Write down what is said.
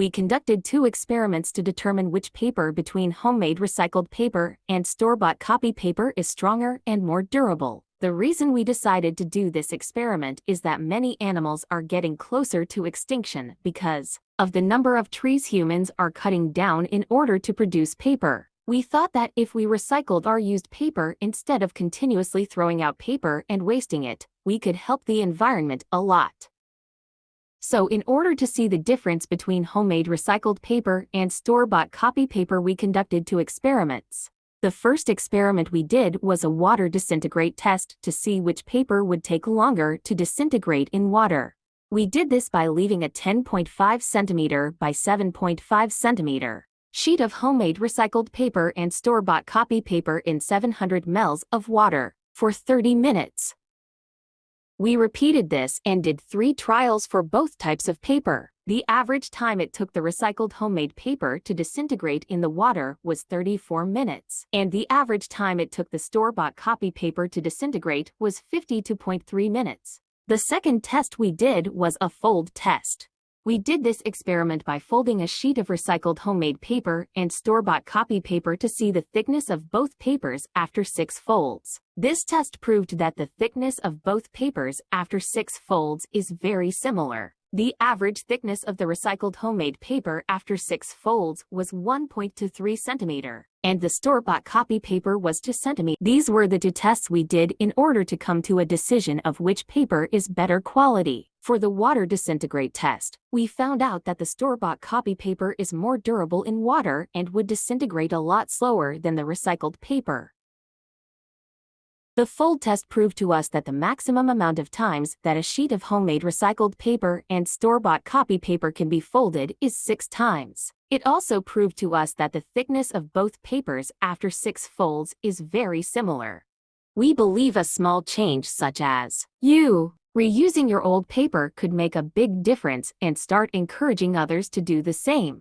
We conducted 2 experiments to determine which paper between homemade recycled paper and store-bought copy paper is stronger and more durable. The reason we decided to do this experiment is that many animals are getting closer to extinction because of the number of trees humans are cutting down in order to produce paper. We thought that if we recycled our used paper instead of continuously throwing out paper and wasting it, we could help the environment a lot. So in order to see the difference between homemade recycled paper and store-bought copy paper, we conducted 2 experiments. The first experiment we did was a water disintegrate test to see which paper would take longer to disintegrate in water. We did this by leaving a 10.5 cm by 7.5 cm sheet of homemade recycled paper and store-bought copy paper in 700 ml of water for 30 minutes. We repeated this and did 3 trials for both types of paper. The average time it took the recycled homemade paper to disintegrate in the water was 34 minutes, and the average time it took the store-bought copy paper to disintegrate was 52.3 minutes. The second test we did was a fold test. We did this experiment by folding a sheet of recycled homemade paper and store-bought copy paper to see the thickness of both papers after 6 folds. This test proved that the thickness of both papers after 6 folds is very similar. The average thickness of the recycled homemade paper after 6 folds was 1.23 cm, and the store-bought copy paper was 2 cm. These were the 2 tests we did in order to come to a decision of which paper is better quality. For the water disintegrate test, we found out that the store-bought copy paper is more durable in water and would disintegrate a lot slower than the recycled paper. The fold test proved to us that the maximum amount of times that a sheet of homemade recycled paper and store-bought copy paper can be folded is 6 times. It also proved to us that the thickness of both papers after 6 folds is very similar. We believe a small change such as reusing your old paper could make a big difference and start encouraging others to do the same.